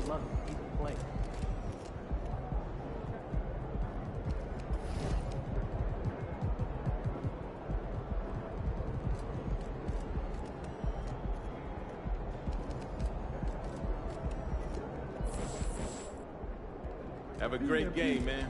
month. Keep playing. Have a great game, man.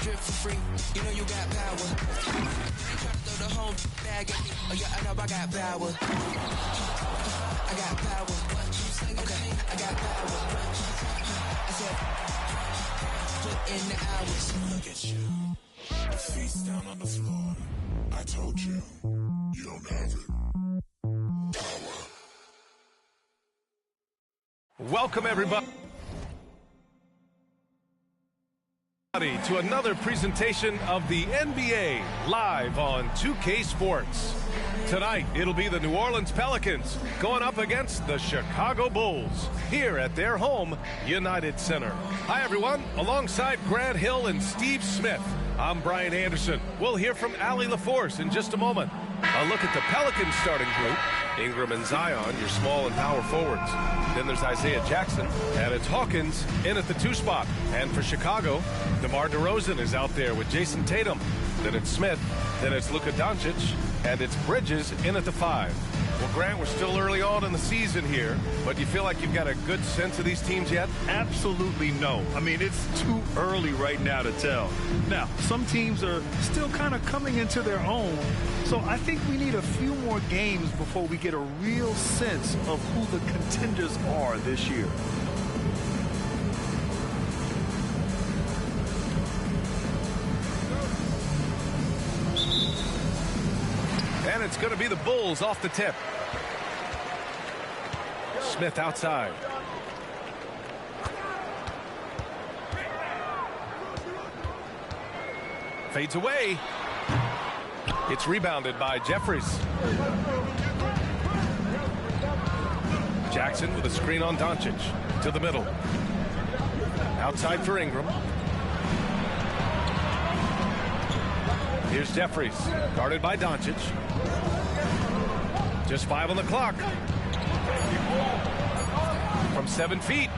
Drip for free, you know you got power. Try to throw the whole bag at me. Oh yeah, I know I got power. I got power. Okay, I got power. I said, put in the hours. Look at you. Your feet's down on the floor. I told you, you don't have it. Power. Welcome everybody to another presentation of the NBA live on 2K Sports. Tonight, it'll be the New Orleans Pelicans going up against the Chicago Bulls here at their home, United Center. Hi, everyone. Alongside Grant Hill and Steve Smith, I'm Brian Anderson. We'll hear from Allie LaForce in just a moment. A look at the Pelicans starting group. Ingram and Zion, your small and power forwards. Then there's Isaiah Jackson, and it's Hawkins in at the 2 spot. And for Chicago, DeMar DeRozan is out there with Jason Tatum. Then it's Smith, then it's Luka Doncic, and it's Bridges in at the 5. Well, Grant, we're still early on in the season here, but do you feel like you've got a good sense of these teams yet? Absolutely no. I mean, it's too early right now to tell. Now, some teams are still kind of coming into their own, so I think we need a few more games before we get a real sense of who the contenders are this year. And it's going to be the Bulls off the tip. Smith outside. Fades away. It's rebounded by Jeffries. Jackson with a screen on Doncic. To the middle. Outside for Ingram. Here's Jeffries, guarded by Doncic. Just 5 on the clock. From 7 feet.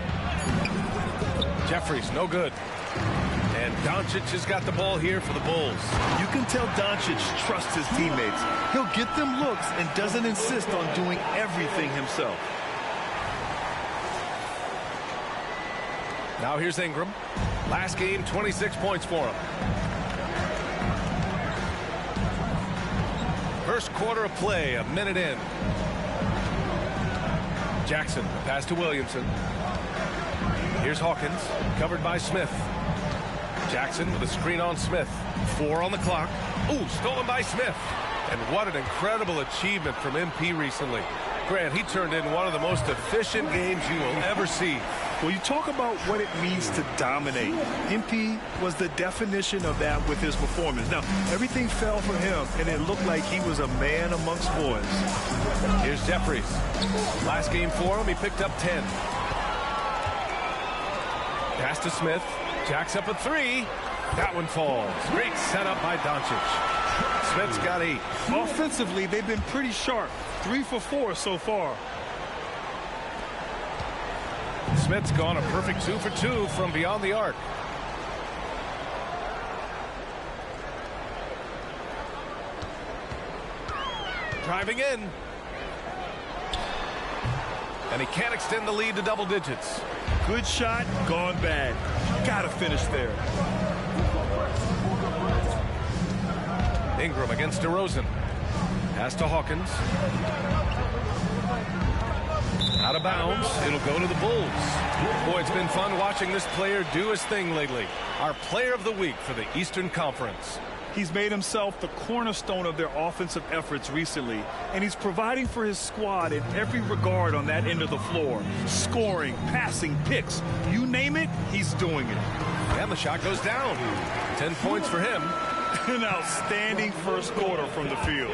Jeffries, no good. And Doncic has got the ball here for the Bulls. You can tell Doncic trusts his teammates. He'll get them looks and doesn't insist on doing everything himself. Now here's Ingram. Last game, 26 points for him. First quarter of play, a minute in. Jackson, pass to Williamson. Here's Hawkins, covered by Smith. Jackson with a screen on Smith. 4 on the clock. Ooh, stolen by Smith. And what an incredible achievement from MP recently. Grant, he turned in one of the most efficient games you will ever see. Well, you talk about what it means to dominate. MP was the definition of that with his performance. Now, everything fell for him, and it looked like he was a man amongst boys. Here's Jeffries. Last game for him, he picked up 10. Pass to Smith. Jacks up a 3. That one falls. Great setup by Doncic. Smith's got 8. Offensively, they've been pretty sharp. 3 for 4 so far. Smith's gone a perfect 2 for 2 from beyond the arc. Driving in. And he can't extend the lead to double digits. Good shot, gone bad. Gotta finish there. Ingram against DeRozan. Pass to Hawkins. Out of bounds. It'll go to the Bulls. Boy, it's been fun watching this player do his thing lately. Our player of the week for the Eastern Conference. He's made himself the cornerstone of their offensive efforts recently, and he's providing for his squad in every regard on that end of the floor. Scoring, passing, picks, you name it, he's doing it. And the shot goes down. 10 points for him. An outstanding first quarter from the field.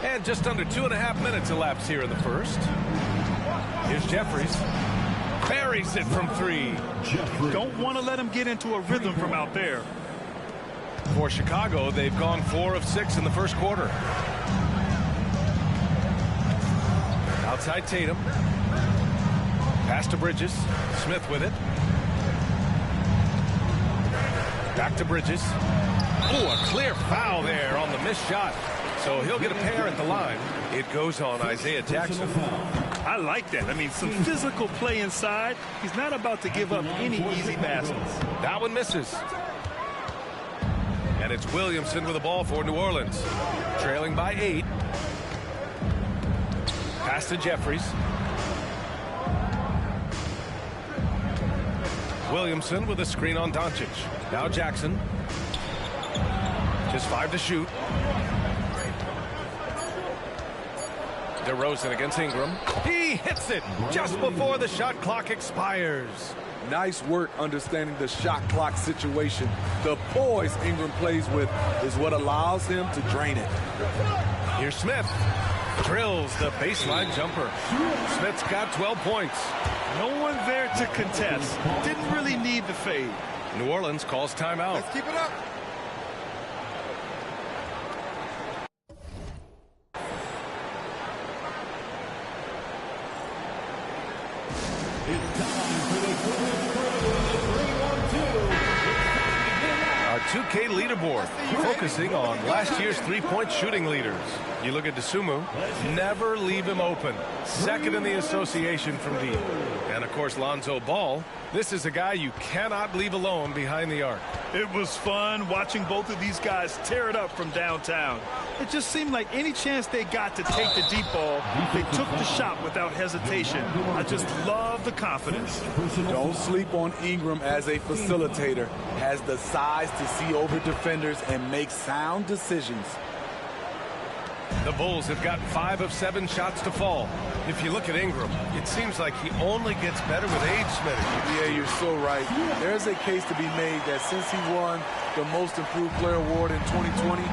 And just under 2.5 minutes elapsed here in the first. Here's Jeffries. Buries it from 3. Don't want to let him get into a rhythm from out there. For Chicago, they've gone 4 of 6 in the first quarter. Outside Tatum. Pass to Bridges. Smith with it. Back to Bridges. Oh, a clear foul there on the missed shot. So he'll get a pair at the line. It goes on Isaiah Jackson. I like that. I mean, some physical play inside. He's not about to give up any easy baskets. That one misses. And it's Williamson with the ball for New Orleans. Trailing by 8. Pass to Jeffries. Williamson with a screen on Doncic. Now Jackson. Just 5 to shoot. DeRozan against Ingram. He hits it just before the shot clock expires. Nice work understanding the shot clock situation. The poise Ingram plays with is what allows him to drain it. Here's Smith. Drills the baseline jumper. Smith's got 12 points. No one there to contest. Didn't really need the fade. New Orleans calls timeout. Let's keep it up. Our 2K leaderboard focusing on last year's three-point shooting leaders. You look at DeSumo, never leave him open. Second in the association from deep. And of course Lonzo Ball, this is a guy you cannot leave alone behind the arc. It was fun watching both of these guys tear it up from downtown. It just seemed like any chance they got to take the deep ball, they took the shot without hesitation. I just love the confidence. Don't sleep on Ingram as a facilitator. Has the size to see over defenders and make sound decisions. The Bulls have got 5 of 7 shots to fall. If you look at Ingram, it seems like he only gets better with age, Smitty. Yeah, you're so right. There's a case to be made that since he won the Most Improved Player Award in 2020,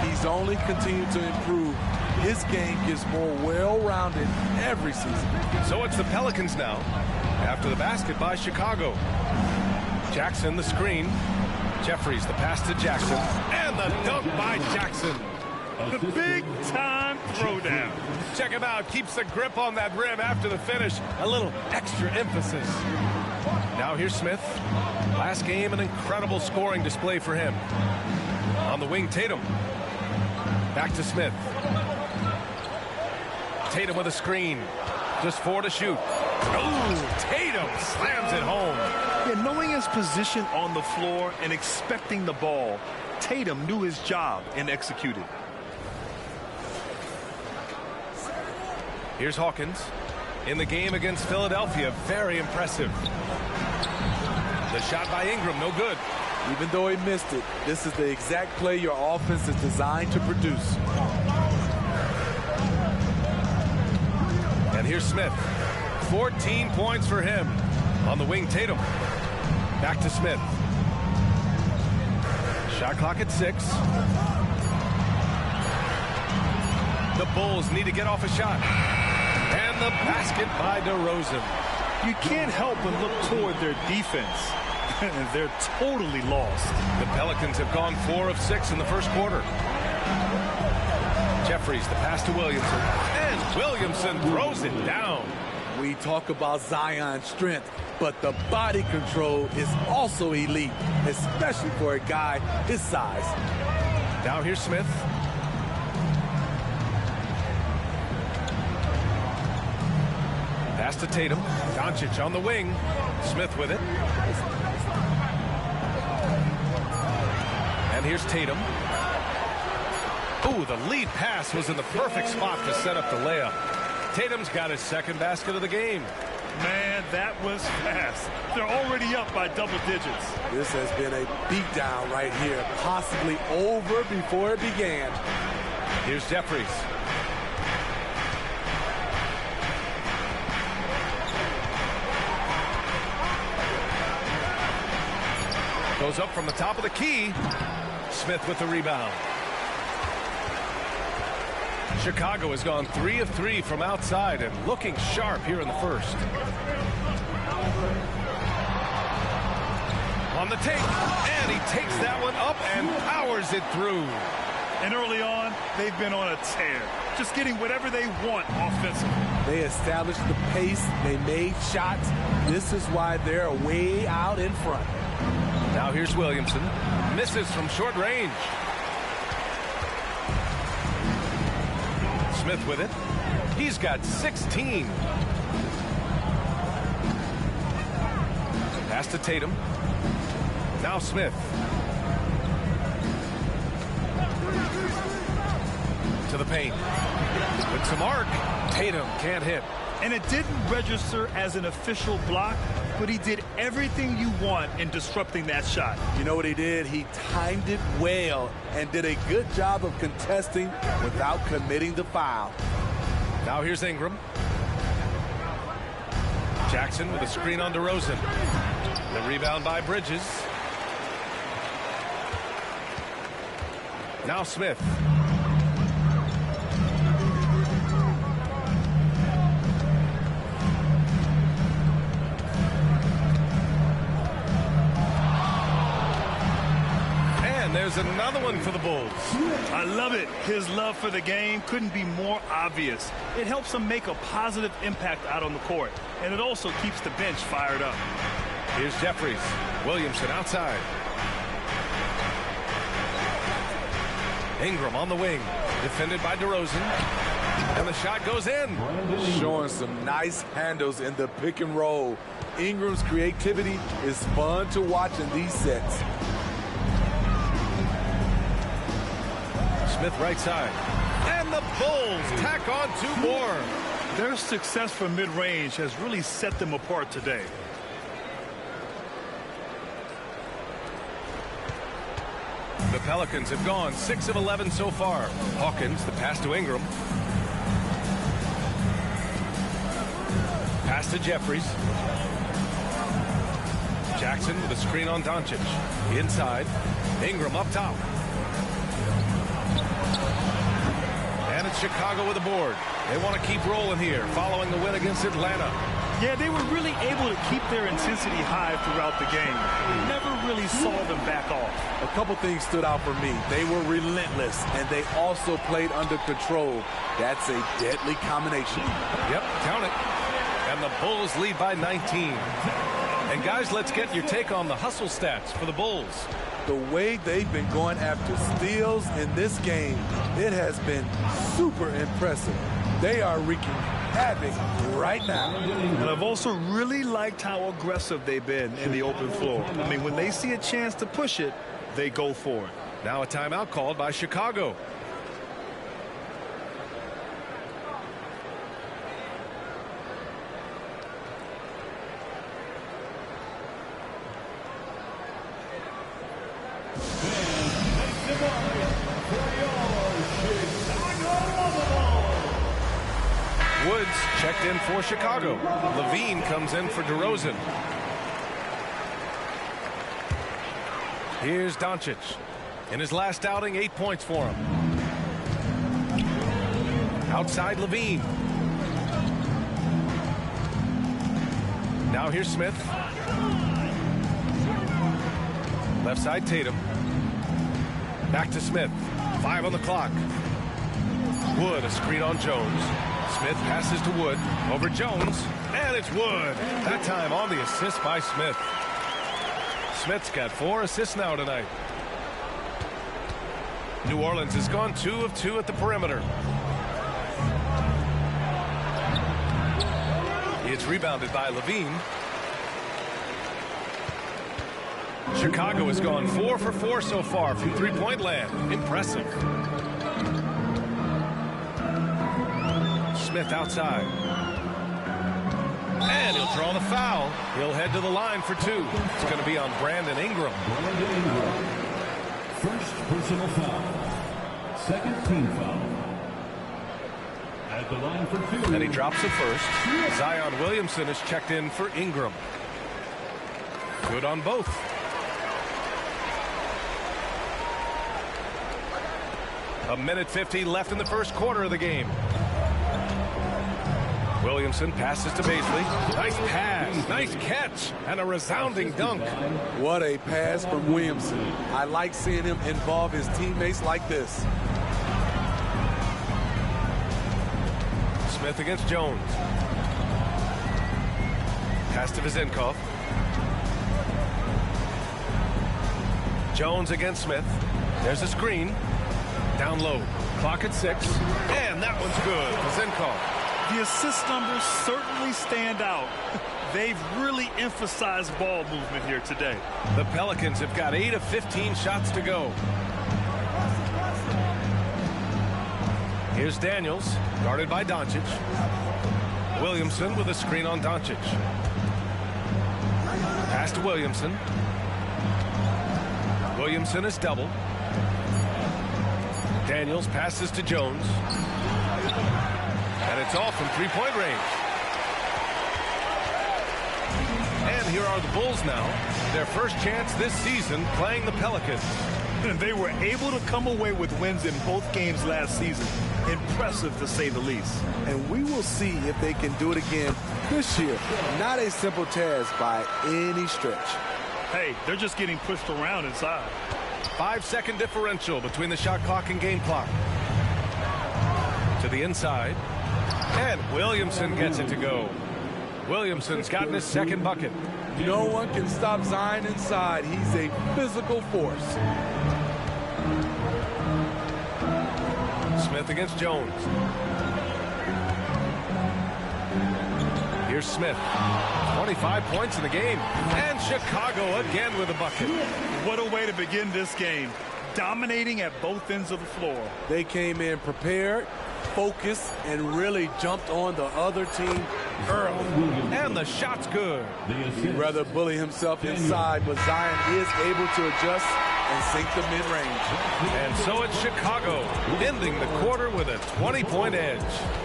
he's only continued to improve. His game gets more well-rounded every season. So it's the Pelicans now, after the basket by Chicago. Jackson, the screen. Jeffries, the pass to Jackson. And the dunk by Jackson. The big-time throwdown. Check him out. Keeps the grip on that rim after the finish. A little extra emphasis. Now here's Smith. Last game, an incredible scoring display for him. On the wing, Tatum. Back to Smith. Tatum with a screen. Just 4 to shoot. Oh, Tatum slams it home. Yeah, knowing his position on the floor and expecting the ball, Tatum knew his job and executed. Here's Hawkins. In the game against Philadelphia, very impressive. The shot by Ingram, no good. Even though he missed it, this is the exact play your offense is designed to produce. And here's Smith. 14 points for him. On the wing, Tatum. Back to Smith. Shot clock at 6. The Bulls need to get off a shot. And the basket by DeRozan. You can't help but look toward their defense. They're totally lost. The Pelicans have gone 4 of 6 in the first quarter. Jeffries, the pass to Williamson. And Williamson throws it down. We talk about Zion's strength, but the body control is also elite, especially for a guy his size. Now here's Smith. Pass to Tatum. Doncic on the wing. Smith with it. And here's Tatum. Ooh, the lead pass was in the perfect spot to set up the layup. Tatum's got his second basket of the game. Man, that was fast. They're already up by double digits. This has been a beatdown right here, possibly over before it began. Here's Jeffries. Goes up from the top of the key. Smith with the rebound. Chicago has gone 3 of 3 from outside and looking sharp here in the first. On the take, and he takes that one up and powers it through. And early on, they've been on a tear, just getting whatever they want offensively. They established the pace. They made shots. This is why they're way out in front. Now here's Williamson. Misses from short range. Smith with it. He's got 16. Pass to Tatum. Now Smith. To the paint. With some arc. Tatum can't hit. And it didn't register as an official block, but he did everything you want in disrupting that shot. You know what he did? He timed it well and did a good job of contesting without committing the foul. Now here's Ingram. Jackson with a screen on DeRozan. The rebound by Bridges. Now Smith. There's another one for the Bulls. I love it. His love for the game couldn't be more obvious. It helps him make a positive impact out on the court, and it also keeps the bench fired up. Here's Jeffries. Williamson outside. Ingram on the wing. Defended by DeRozan. And the shot goes in. Showing some nice handles in the pick and roll. Ingram's creativity is fun to watch in these sets. Smith right side. And the Bulls tack on 2 more. Their success from mid-range has really set them apart today. The Pelicans have gone 6 of 11 so far. Hawkins, the pass to Ingram. Pass to Jeffries. Jackson with a screen on Doncic. Inside. Ingram up top. And it's Chicago with a board. They want to keep rolling here following the win against Atlanta. Yeah, they were really able to keep their intensity high throughout the game. Never really saw them back off. A couple things stood out for me. They were relentless, and they also played under control. That's a deadly combination. Yep, count it. And the Bulls lead by 19. And guys, let's get your take on the hustle stats for the Bulls. The way they've been going after steals in this game, it has been super impressive. They are wreaking havoc right now. And I've also really liked how aggressive they've been in the open floor. I mean, when they see a chance to push it, they go for it. Now a timeout called by Chicago. Woods checked in for Chicago. Levine comes in for DeRozan. Here's Doncic. In his last outing, 8 points for him. Outside Levine. Now here's Smith. Left side Tatum. Back to Smith. 5 on the clock. Wood, a screen on Jones. Smith passes to Wood. Over Jones. And it's Wood. That time on the assist by Smith. Smith's got 4 assists now tonight. New Orleans has gone 2 of 2 at the perimeter. It's rebounded by Levine. Chicago has gone 4 for 4 so far from three-point land. Impressive. Smith outside. And he'll draw the foul. He'll head to the line for 2. It's going to be on Brandon Ingram. First personal foul. Second team foul. At the line for 2. And he drops the first. Zion Williamson is checked in for Ingram. Good on both. A minute 50 left in the first quarter of the game. Williamson passes to Baisley. Nice pass, nice catch, and a resounding dunk. What a pass from Williamson. I like seeing him involve his teammates like this. Smith against Jones. Pass to Vizenkov. Jones against Smith. There's a screen. Down low. Clock at 6. And that one's good. Vizenkov. The assist numbers certainly stand out. They've really emphasized ball movement here today. The Pelicans have got 8 of 15 shots to go. Here's Daniels, guarded by Doncic. Williamson with a screen on Doncic. Pass to Williamson. Williamson is double. Daniels passes to Jones. And it's off from three-point range. And here are the Bulls now. Their first chance this season playing the Pelicans. And they were able to come away with wins in both games last season. Impressive, to say the least. And we will see if they can do it again this year. Not a simple task by any stretch. Hey, they're just getting pushed around inside. 5-second differential between the shot clock and game clock. To the inside. And Williamson gets it to go. Williamson's gotten his second bucket. No one can stop Zion inside. He's a physical force. Smith against Jones. Here's Smith. 25 points in the game. And Chicago again with a bucket. What a way to begin this game. Dominating at both ends of the floor. They came in prepared, focused, and really jumped on the other team early. And the shot's good. He'd rather bully himself inside, but Zion is able to adjust and sink the mid-range. And so it's Chicago, ending the quarter with a 20-point edge.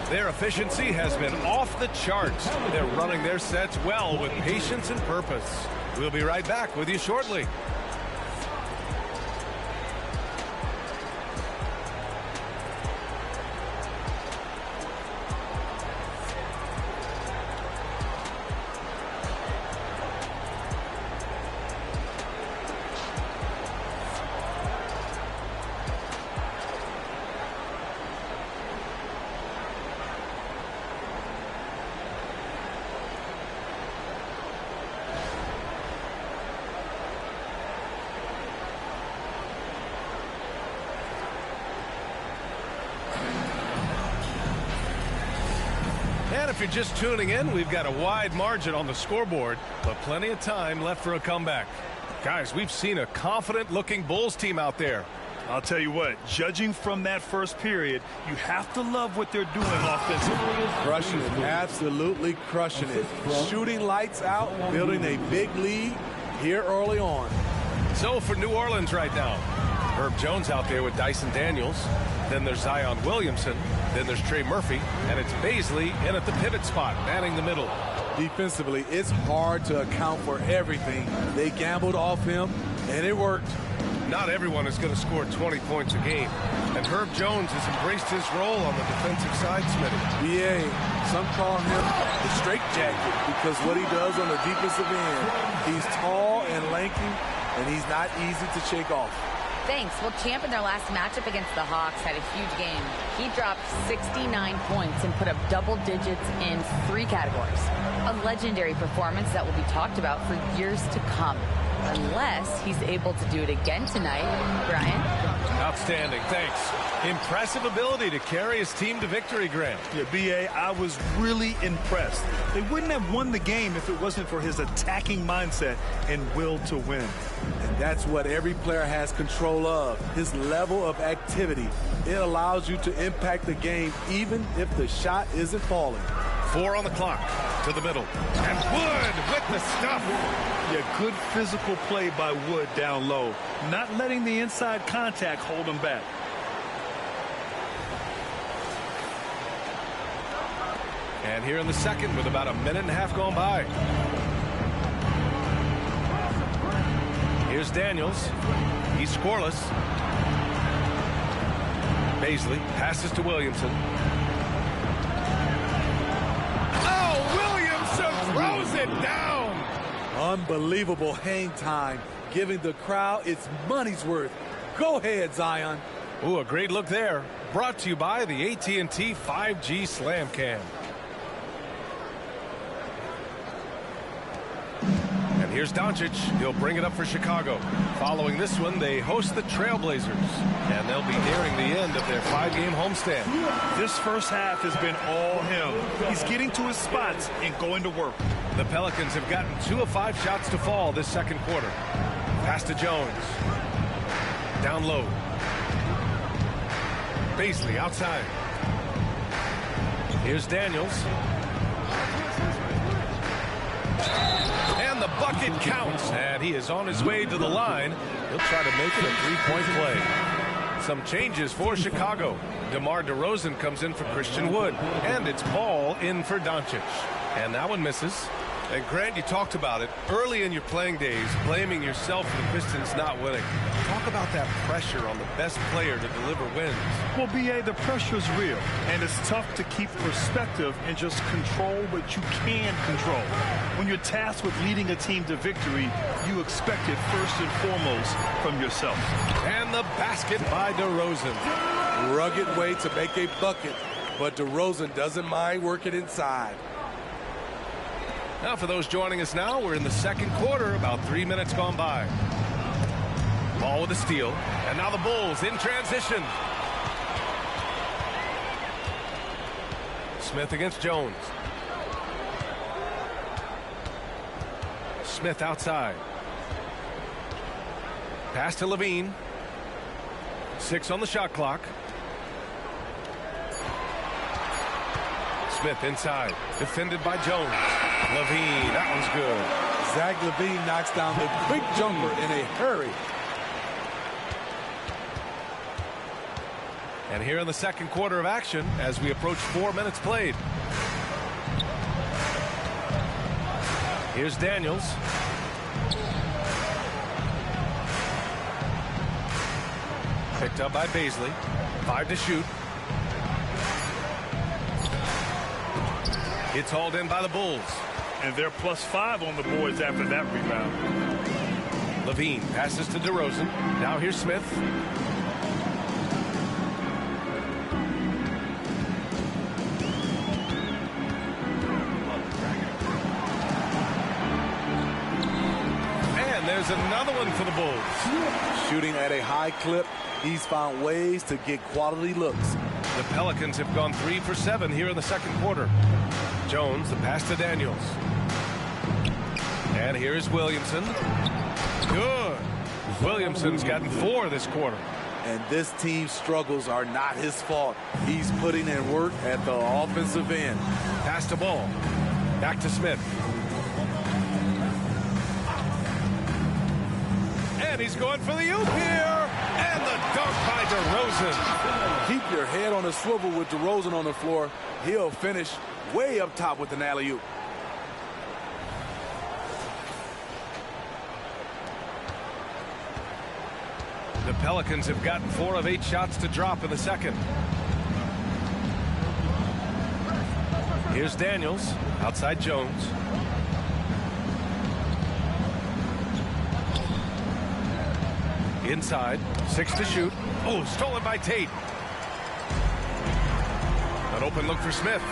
Their efficiency has been off the charts. They're running their sets well with patience and purpose. We'll be right back with you shortly. And if you're just tuning in, we've got a wide margin on the scoreboard, but plenty of time left for a comeback. Guys, we've seen a confident-looking Bulls team out there. I'll tell you what, judging from that first period, you have to love what they're doing offensively. Crushing it, absolutely crushing it. Shooting lights out, building a big lead here early on. So for New Orleans right now, Herb Jones out there with Dyson Daniels. Then there's Zion Williamson. Then there's Trey Murphy. And it's Baisley in at the pivot spot, manning the middle. Defensively, it's hard to account for everything. They gambled off him, and it worked. Not everyone is going to score 20 points a game. And Herb Jones has embraced his role on the defensive side, Smitty. Yeah, some call him the straitjacket because what he does on the defensive end. He's tall and lanky, and he's not easy to shake off. Thanks. Well, Champ in their last matchup against the Hawks had a huge game. He dropped 69 points and put up double digits in 3 categories. A legendary performance that will be talked about for years to come. Unless he's able to do it again tonight. Brian? Outstanding. Thanks. Impressive ability to carry his team to victory, Grant. Yeah, B.A., I was really impressed. They wouldn't have won the game if it wasn't for his attacking mindset and will to win. And that's what every player has control of, his level of activity. It allows you to impact the game even if the shot isn't falling. 4 on the clock, to the middle. And Wood with the stuff. Yeah, good physical play by Wood down low. Not letting the inside contact hold him back. And here in the second with about a minute and a half gone by. Here's Daniels. He's scoreless. Baisley passes to Williamson. Oh, Williamson throws it down. Unbelievable hang time, giving the crowd its money's worth. Go ahead, Zion. Ooh, a great look there. Brought to you by the AT&T 5G Slam Cam. And here's Doncic. He'll bring it up for Chicago. Following this one, they host the Trailblazers, and they'll be nearing the end of their 5-game homestand. This first half has been all him. He's getting to his spots and going to work. The Pelicans have gotten 2 of 5 shots to fall this second quarter. Pass to Jones. Down low. Baisley outside. Here's Daniels. And the bucket counts. And he is on his way to the line. He'll try to make it a 3-point play. Some changes for Chicago. DeMar DeRozan comes in for Christian Wood. And it's Ball in for Doncic. And that one misses. And Grant, you talked about it early in your playing days, blaming yourself for the Pistons not winning. Talk about that pressure on the best player to deliver wins. Well, B.A., the pressure's real, and it's tough to keep perspective and just control what you can control. When you're tasked with leading a team to victory, you expect it first and foremost from yourself. And the basket by DeRozan. Rugged way to make a bucket, but DeRozan doesn't mind working inside. Now, for those joining us now, we're in the second quarter, about 3 minutes gone by. Ball with a steal, and now the Bulls in transition. Smith against Jones. Smith outside. Pass to Levine. 6 on the shot clock. Smith inside, defended by Jones. Levine, that one's good. Zach LaVine knocks down the quick jumper in a hurry. And here in the second quarter of action, as we approach 4 minutes played. Here's Daniels. Picked up by Baisley. 5 to shoot. It's hauled in by the Bulls. And they're +5 on the boards after that rebound. Levine passes to DeRozan. Now here's Smith. And there's another one for the Bulls. Shooting at a high clip, he's found ways to get quality looks. The Pelicans have gone 3 for 7 here in the second quarter. Jones, the pass to Daniels. And here is Williamson. Good. Williamson's gotten 4 this quarter. And this team's struggles are not his fault. He's putting in work at the offensive end. Pass to Ball. Back to Smith. And he's going for the oop here. And the dunk by DeRozan. Keep your head on a swivel with DeRozan on the floor. He'll finish way up top with an alley-oop. The Pelicans have gotten 4 of 8 shots to drop in the second. Here's Daniels outside Jones. Inside, 6 to shoot. Oh, stolen by Tate. An open look for Smith.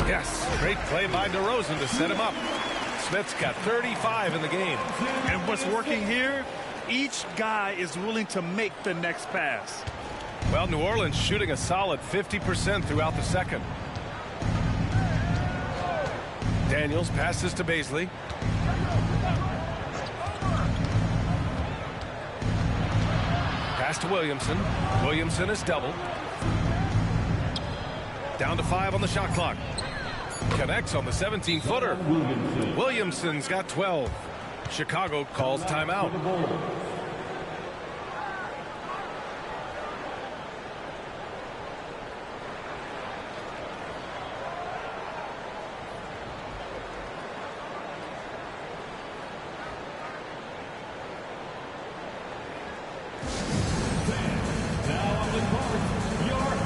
Yes, great play by DeRozan to set him up. Smith's got 35 in the game. And what's working here, each guy is willing to make the next pass. Well, New Orleans shooting a solid 50% throughout the second. Daniels passes to Baisley. Pass to Williamson. Williamson is doubled. Down to 5 on the shot clock. Connects on the 17-footer. Williamson's got 12. Chicago calls timeout. Now on the court, your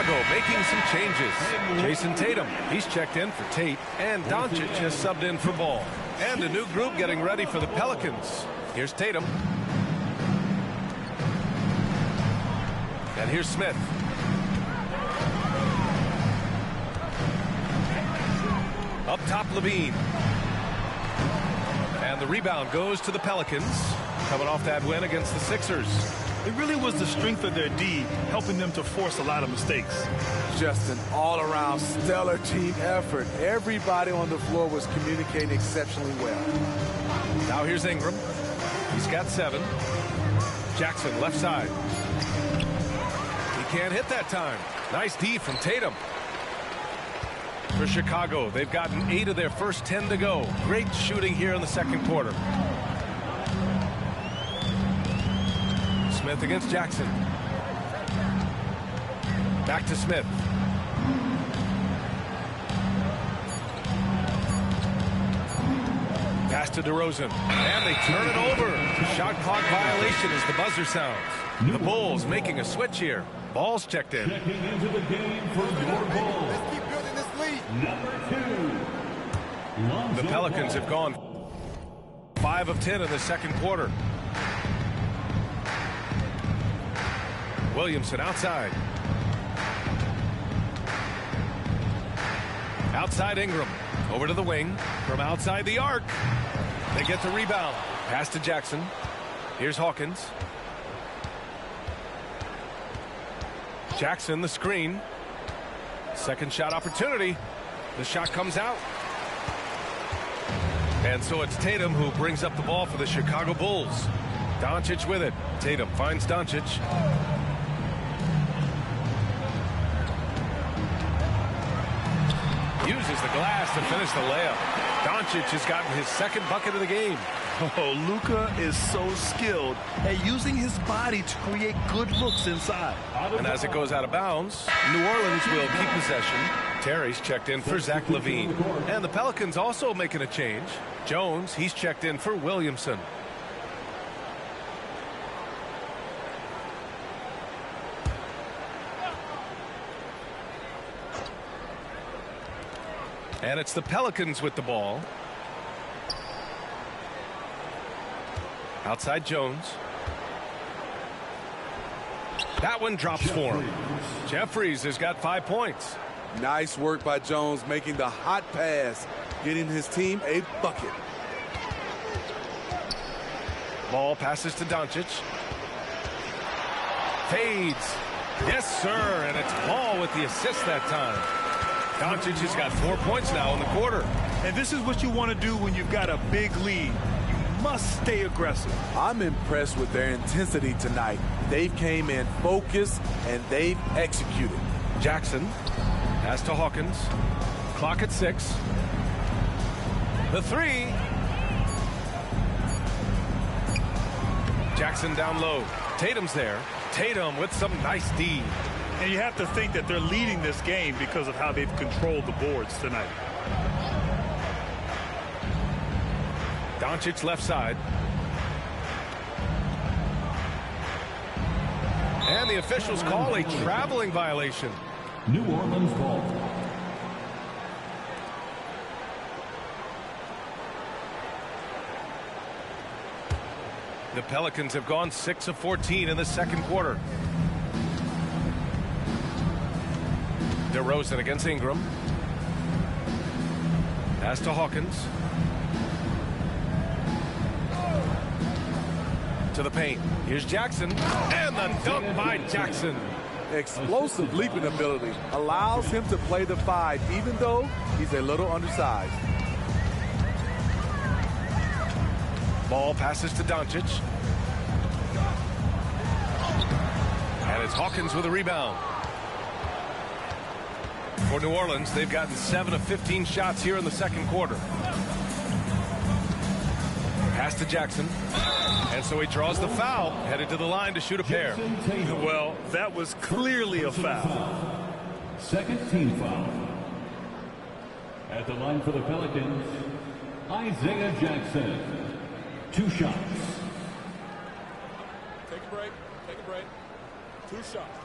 Chicago making some changes. Jason Tatum, he's checked in for Tate, and Doncic has subbed in for Ball. And a new group getting ready for the Pelicans. Here's Tatum. And here's Smith. Up top, Levine. And the rebound goes to the Pelicans, coming off that win against the Sixers. It really was the strength of their D helping them to force a lot of mistakes. Just an all-around stellar team effort. Everybody on the floor was communicating exceptionally well. Now here's Ingram. He's got 7. Jackson left side. He can't hit that time. Nice D from Tatum. For Chicago, they've gotten 8 of their first 10 to go. Great shooting here in the second quarter. Smith against Jackson. Back to Smith. Pass to DeRozan. And they turn it over. Shot clock violation as the buzzer sounds. The Bulls making a switch here. Ball's checked in. Checking into the game for your Bulls. Let's keep building this lead. Number 2. The Pelicans have gone 5 of 10 in the second quarter. Williamson outside. Outside Ingram. Over to the wing. From outside the arc. They get the rebound. Pass to Jackson. Here's Hawkins. Jackson the screen. Second shot opportunity. The shot comes out. And so it's Tatum who brings up the ball for the Chicago Bulls. Doncic with it. Tatum finds Doncic. Uses the glass to finish the layup. Doncic has gotten his second bucket of the game. Oh, Luka is so skilled at using his body to create good looks inside. And as it goes out of bounds, New Orleans will keep possession. Terry's checked in for Zach LaVine. And the Pelicans also making a change. Jones, he's checked in for Williamson. And it's the Pelicans with the ball. Outside Jones. That one drops for him. Jeffries has got 5 points. Nice work by Jones making the hot pass, getting his team a bucket. Ball passes to Doncic. Fades. Yes, sir. And it's Ball with the assist that time. Doncic has got 4 points now in the quarter. And this is what you want to do when you've got a big lead. You must stay aggressive. I'm impressed with their intensity tonight. They've came in focused and they've executed. Jackson pass to Hawkins. Clock at 6. The 3. Jackson down low. Tatum's there. Tatum with some nice D. And you have to think that they're leading this game because of how they've controlled the boards tonight. Doncic left side. And the officials call a traveling violation. New Orleans ball. The Pelicans have gone 6 of 14 in the second quarter. DeRozan against Ingram. Pass to Hawkins. To the paint. Here's Jackson. And the dunk by Jackson. Explosive leaping ability allows him to play the 5, even though he's a little undersized. Ball passes to Doncic. And it's Hawkins with a rebound. For New Orleans, they've gotten 7 of 15 shots here in the second quarter. Pass to Jackson. And so he draws the foul, headed to the line to shoot a pair. Well, that was clearly a foul. Second team foul. At the line for the Pelicans, Isaiah Jackson. 2 shots. Take a break. Take a break. 2 shots.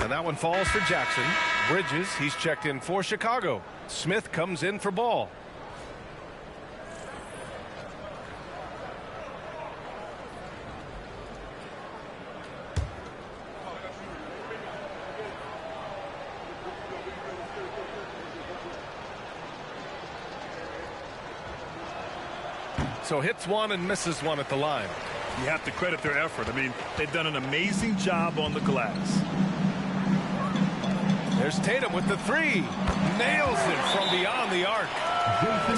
And that one falls for Jackson. Bridges, he's checked in for Chicago. Smith comes in for Ball. So hits one and misses one at the line. You have to credit their effort. I mean, they've done an amazing job on the glass. There's Tatum with the three. Nails it from beyond the arc.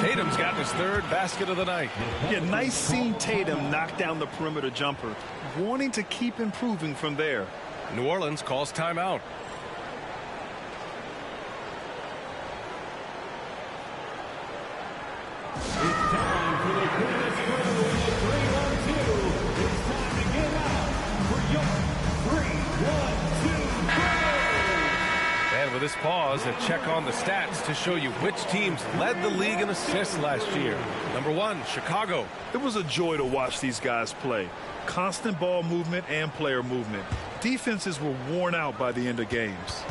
Tatum's got his third basket of the night. Yeah, nice seeing Tatum knock down the perimeter jumper. Wanting to keep improving from there. New Orleans calls timeout. And with this pause, a check on the stats to show you which teams led the league in assists last year. Number 1, Chicago. It was a joy to watch these guys play. Constant ball movement and player movement. Defenses were worn out by the end of games.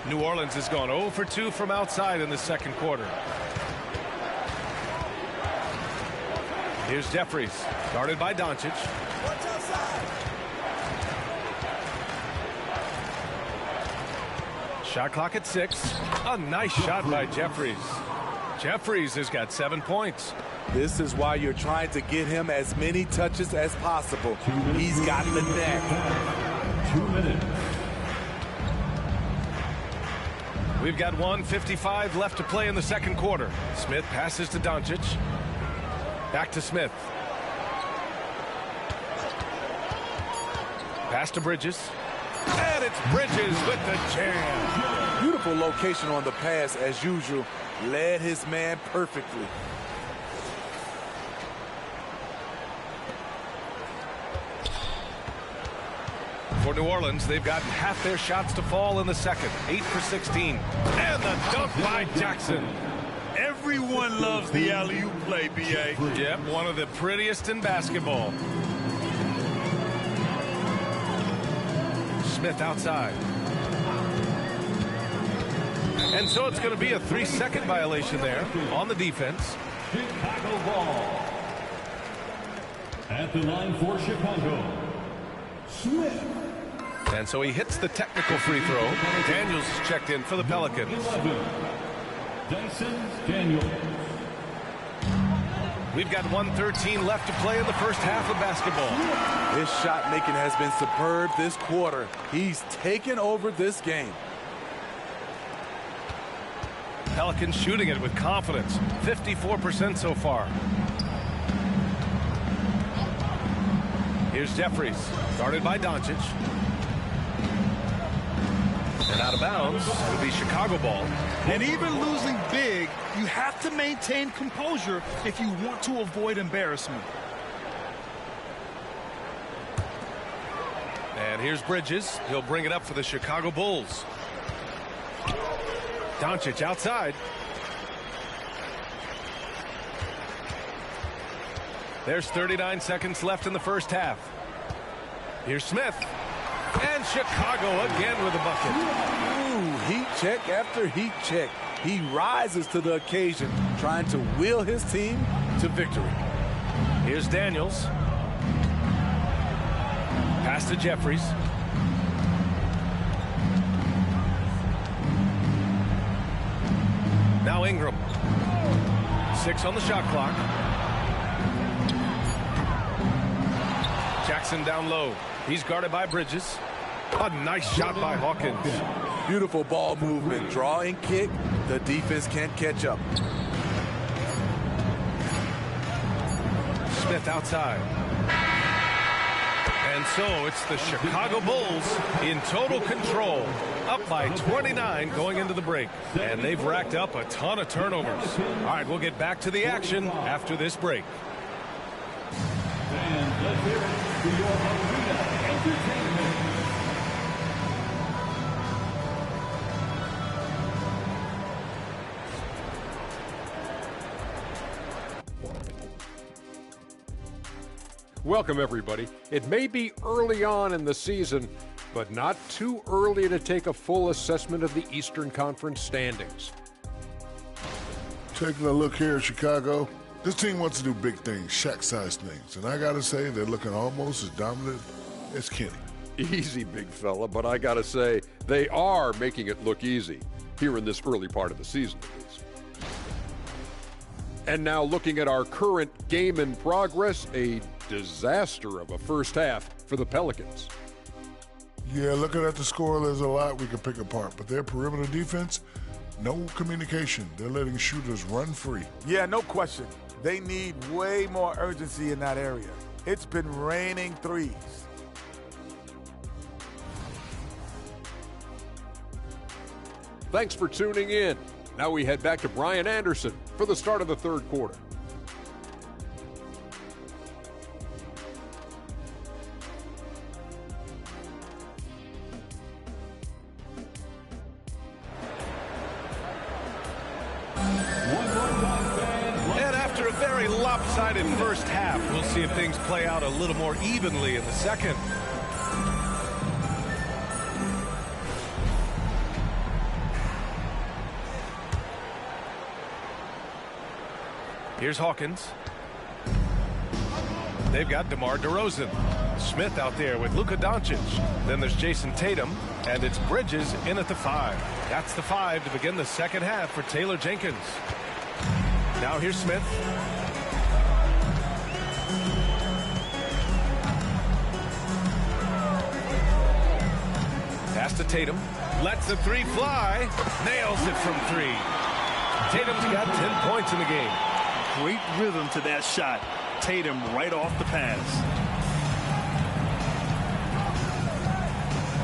New Orleans has gone 0 for 2 from outside in the second quarter. Here's Jeffries, guarded by Doncic. Shot clock at 6. A nice shot by Jeffries. Jeffries has got 7 points. This is why you're trying to get him as many touches as possible. He's got the net. 2 minutes. We've got 1:55 left to play in the second quarter. Smith passes to Doncic. Back to Smith. Pass to Bridges. And it's Bridges with the jam. Beautiful location on the pass as usual. Led his man perfectly. For New Orleans, they've gotten half their shots to fall in the second. 8 for 16. And the dunk by Jackson. Everyone loves the alley-oop play, B.A. Yep, one of the prettiest in basketball. Smith outside. And so it's going to be a 3-second violation there on the defense. Chicago ball. At the line for Chicago, Smith. And so he hits the technical free throw. Daniels checked in for the Pelicans. 11. Dyson Daniels. We've got 1:13 left to play in the first half of basketball. His shot making has been superb this quarter. He's taken over this game. Pelicans shooting it with confidence. 54% so far. Here's Jeffries, guarded by Doncic. And out of bounds, it'll be Chicago ball. And even losing big, you have to maintain composure if you want to avoid embarrassment. And here's Bridges. He'll bring it up for the Chicago Bulls. Doncic outside. There's 39 seconds left in the first half. Here's Smith. And Chicago again with a bucket. Ooh, heat check after heat check. He rises to the occasion, trying to will his team to victory. Here's Daniels. Pass to Jeffries. Now Ingram. 6 on the shot clock. Jackson down low. He's guarded by Bridges. A nice shot by Hawkins. Beautiful ball movement. Draw and kick. The defense can't catch up. Smith outside. And so it's the Chicago Bulls in total control. Up by 29 going into the break. And they've racked up a ton of turnovers. All right, we'll get back to the action after this break. And let's hear it for your Arena Entertainment. Welcome, everybody. It may be early on in the season, but not too early to take a full assessment of the Eastern Conference standings. Taking a look here at Chicago, this team wants to do big things, Shaq-sized things, and I got to say they're looking almost as dominant as Kenny. Easy, big fella, but I got to say they are making it look easy here in this early part of the season, at least. And now looking at our current game in progress, a disaster of a first half for the Pelicans. Yeah, looking at the score, there's a lot we can pick apart, but their perimeter defense, no communication. They're letting shooters run free. Yeah, no question. They need way more urgency in that area. It's been raining threes. Thanks for tuning in. Now we head back to Brian Anderson for the start of the third quarter. And after a very lopsided first half, we'll see if things play out a little more evenly in the second. Here's Hawkins. They've got DeMar DeRozan. Smith out there with Luka Doncic. Then there's Jason Tatum, and it's Bridges in at the 5. That's the 5 to begin the second half for Taylor Jenkins. Now here's Smith. Pass to Tatum. Lets the 3 fly. Nails it from 3. Tatum's got 10 points in the game. Great rhythm to that shot. Tatum right off the pass.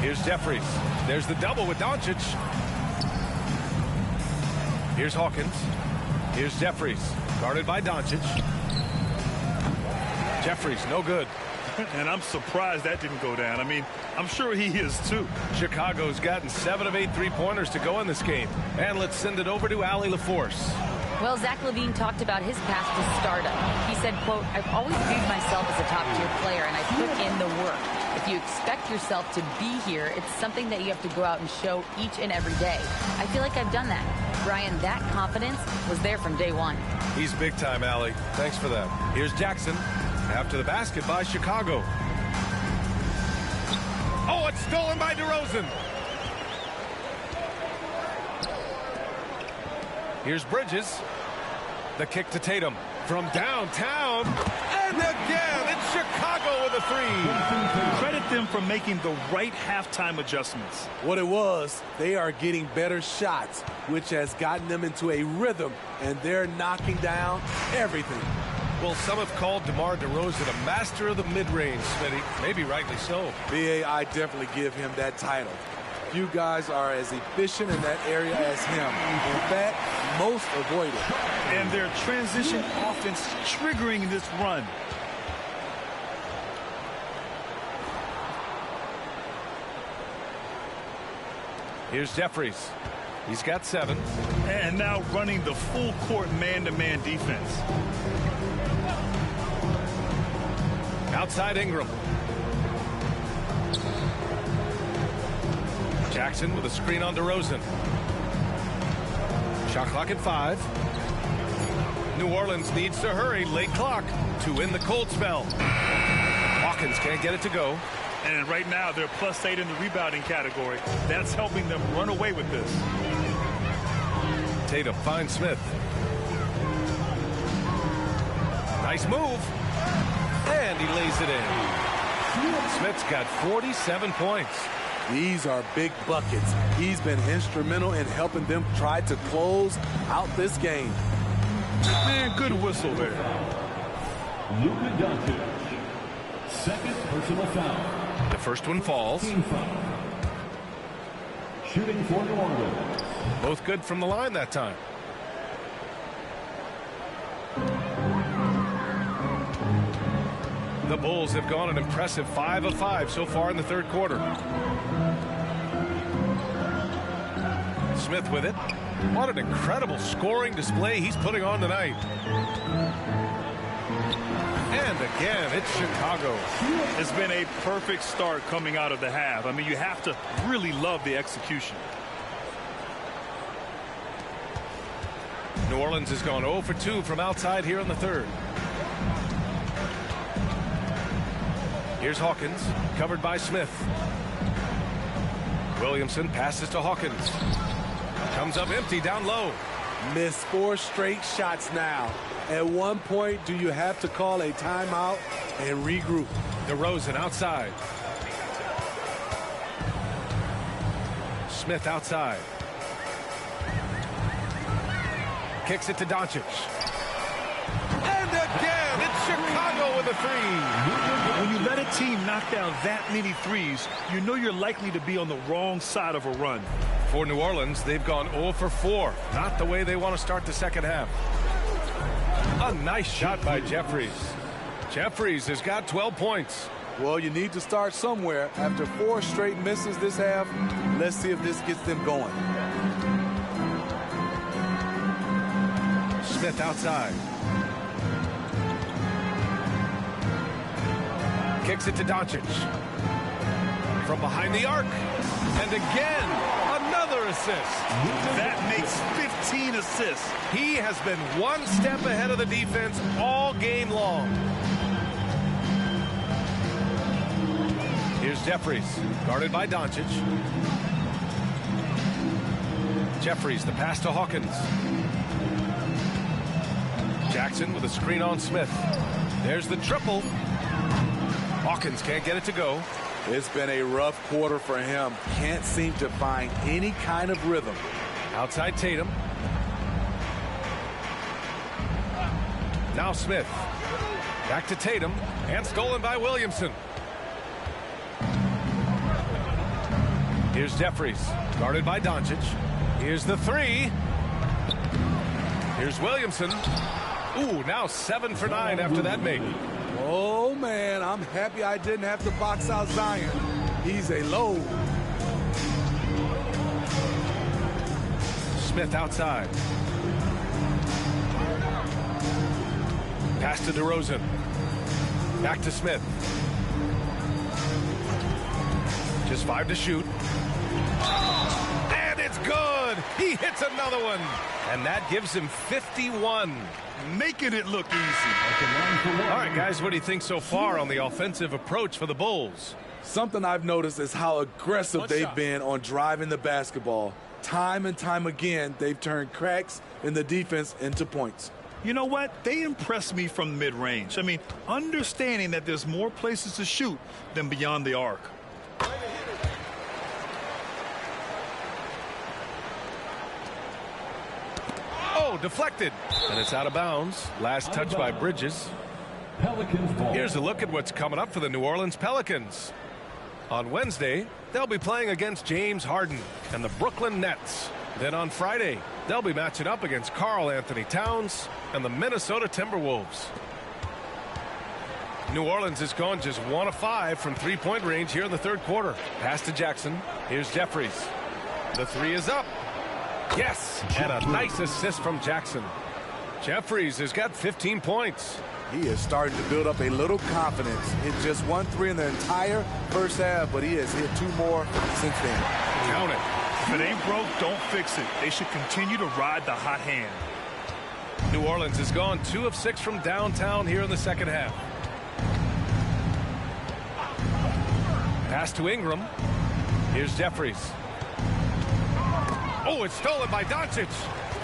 Here's Jeffries. There's the double with Doncic. Here's Hawkins. Here's Jeffries. Guarded by Doncic. Jeffries, no good. And I'm surprised that didn't go down. I mean, I'm sure he is too. Chicago's gotten 7 of 8 three-pointers to go in this game. And let's send it over to Allie LaForce. Well, Zach LaVine talked about his path to stardom. He said, quote, "I've always viewed myself as a top-tier player, and I put in the work. If you expect yourself to be here, it's something that you have to go out and show each and every day. I feel like I've done that." Brian, that confidence was there from day one. He's big time, Allie. Thanks for that. Here's Jackson. After the basket by Chicago. Oh, it's stolen by DeRozan. Here's Bridges. The kick to Tatum from downtown. And again, it's Chicago with a 3. Credit them for making the right halftime adjustments. What it was, they are getting better shots, which has gotten them into a rhythm, and they're knocking down everything. Well, some have called DeMar DeRozan a master of the mid-range, Smitty. Maybe rightly so. B.A., I definitely give him that title. Few guys are as efficient in that area as him. In fact, most avoid it. And their transition offense triggering this run. Here's Jeffries. He's got 7. And now running the full court man-to-man defense. Outside Ingram. Jackson with a screen on DeRozan. Shot clock at 5. New Orleans needs to hurry. Late clock to win the cold spell. Hawkins can't get it to go. And right now they're +8 in the rebounding category. That's helping them run away with this. Tatum finds Smith. Nice move. And he lays it in. Smith's got 47 points. These are big buckets. He's been instrumental in helping them try to close out this game. Man, good whistle there. Luka Doncic. Second personal foul. The first one falls. Shooting for New Orleans. Both good from the line that time. The Bulls have gone an impressive 5 of 5 so far in the third quarter. Smith with it. What an incredible scoring display he's putting on tonight. And again, it's Chicago. It's been a perfect start coming out of the half. I mean, you have to really love the execution. New Orleans has gone 0 for 2 from outside here in the third. Here's Hawkins, covered by Smith. Williamson passes to Hawkins. Comes up empty down low. Missed 4 straight shots now. At one point, do you have to call a timeout and regroup? DeRozan outside. Smith outside. Kicks it to Doncic. And again, it's Chicago with a three. When you let a team knock down that many threes, you know you're likely to be on the wrong side of a run. For New Orleans, they've gone 0 for 4. Not the way they want to start the second half. A nice shot by Jeffries. Jeffries has got 12 points. Well, you need to start somewhere. After 4 straight misses this half, let's see if this gets them going. Smith outside. Kicks it to Doncic. From behind the arc. And again, another assist. That makes 15 assists. He has been one step ahead of the defense all game long. Here's Jeffries, guarded by Doncic. Jeffries, the pass to Hawkins. Jackson with a screen on Smith. There's the triple. Hawkins can't get it to go. It's been a rough quarter for him. Can't seem to find any kind of rhythm. Outside Tatum. Now Smith. Back to Tatum. And stolen by Williamson. Here's Jeffries. Guarded by Doncic. Here's the three. Here's Williamson. Ooh, now 7 for 9 after that make. Oh, man, I'm happy I didn't have to box out Zion. He's a load. Smith outside. Pass to DeRozan. Back to Smith. Just 5 to shoot. And it's good. He hits another one. And that gives him 51. Making it look easy. All right, guys, what do you think so far on the offensive approach for the Bulls? Something I've noticed is how aggressive they've been on driving the basketball. Time and time again, they've turned cracks in the defense into points. You know what? They impress me from mid-range. I mean, understanding that there's more places to shoot than beyond the arc. Oh, deflected. And it's out of bounds. Last touch by Bridges. Pelicans ball. Here's a look at what's coming up for the New Orleans Pelicans. On Wednesday, they'll be playing against James Harden and the Brooklyn Nets. Then on Friday, they'll be matching up against Karl Anthony Towns and the Minnesota Timberwolves. New Orleans has gone just 1 of 5 from three-point range here in the third quarter. Pass to Jackson. Here's Jeffries. The three is up. Yes, and a nice assist from Jackson. Jeffries has got 15 points. He is starting to build up a little confidence. Hit just 1 3 in the entire first half, but he has hit 2 more since then. Count it. If it ain't broke, don't fix it. They should continue to ride the hot hand. New Orleans has gone 2 of 6 from downtown here in the second half. Pass to Ingram. Here's Jeffries. Oh, it's stolen by Doncic.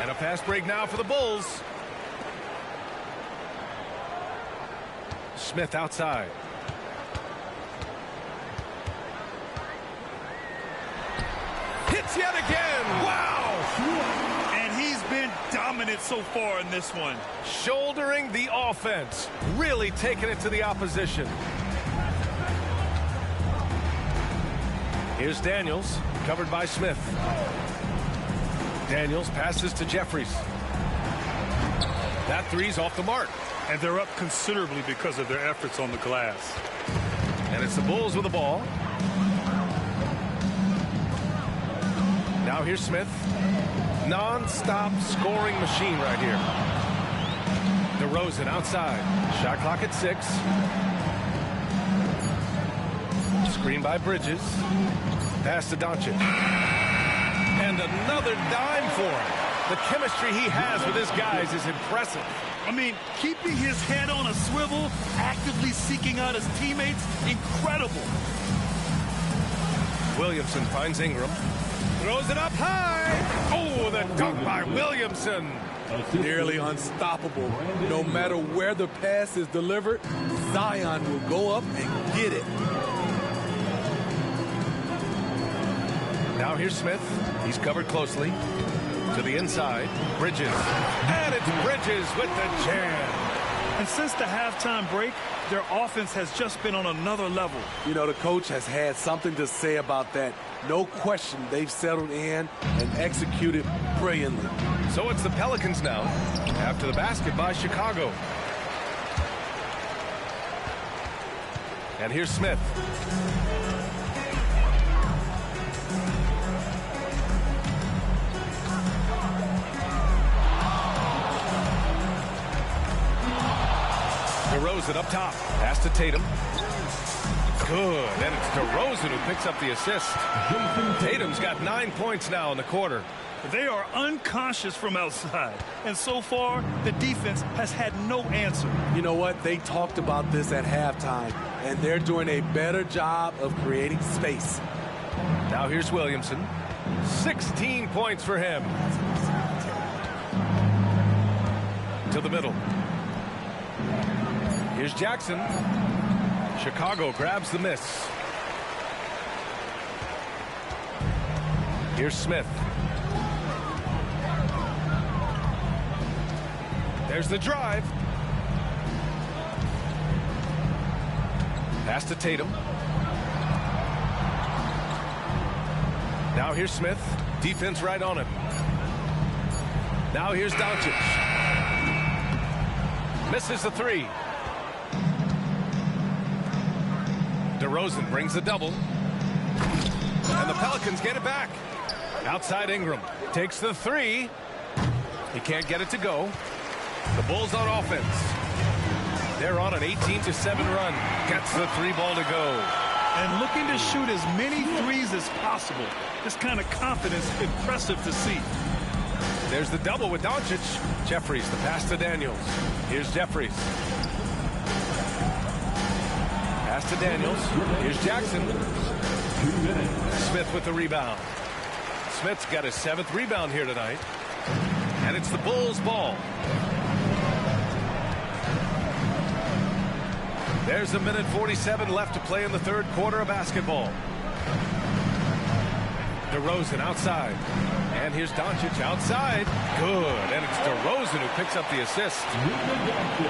And a fast break now for the Bulls. Smith outside. Hits yet again. Wow. And he's been dominant so far in this one. Shouldering the offense. Really taking it to the opposition. Here's Daniels, covered by Smith. Daniels passes to Jeffries. That three's off the mark. And they're up considerably because of their efforts on the glass. And it's the Bulls with the ball. Now here's Smith. Non-stop scoring machine right here. DeRozan outside. Shot clock at 6. Screen by Bridges. Pass to Doncic. And another dime for him. The chemistry he has with his guys is impressive. I mean, keeping his head on a swivel, actively seeking out his teammates, incredible. Williamson finds Ingram. Throws it up high. Oh, the dunk by Williamson. Nearly unstoppable. No matter where the pass is delivered, Zion will go up and get it. Now here's Smith. He's covered closely. To the inside. Bridges. And it's Bridges with the jam. And since the halftime break, their offense has just been on another level. You know, the coach has had something to say about that. No question, they've settled in and executed brilliantly. So it's the Pelicans now, after the basket by Chicago. And here's Smith. DeRozan up top. Pass to Tatum. Good. And it's DeRozan who picks up the assist. Tatum's got 9 points now in the quarter. They are unconscious from outside. And so far, the defense has had no answer. You know what? They talked about this at halftime, and they're doing a better job of creating space. Now here's Williamson. 16 points for him. To the middle. Here's Jackson. Chicago grabs the miss. Here's Smith. There's the drive. Pass to Tatum. Now here's Smith. Defense right on him. Now here's Doncic. Misses the 3. DeRozan brings the double. And the Pelicans get it back. Outside Ingram. Takes the 3. He can't get it to go. The Bulls on offense. They're on an 18-7 run. Gets the 3 ball to go. And looking to shoot as many threes as possible. This kind of confidence, impressive to see. There's the double with Doncic. Jeffries, the pass to Daniels. Here's Jeffries. Pass to Daniels. Here's Jackson. Smith with the rebound. Smith's got his 7th rebound here tonight. And it's the Bulls' ball. There's a minute 47 left to play in the 3rd quarter of basketball. DeRozan outside. And here's Doncic outside. Good. And it's DeRozan who picks up the assist.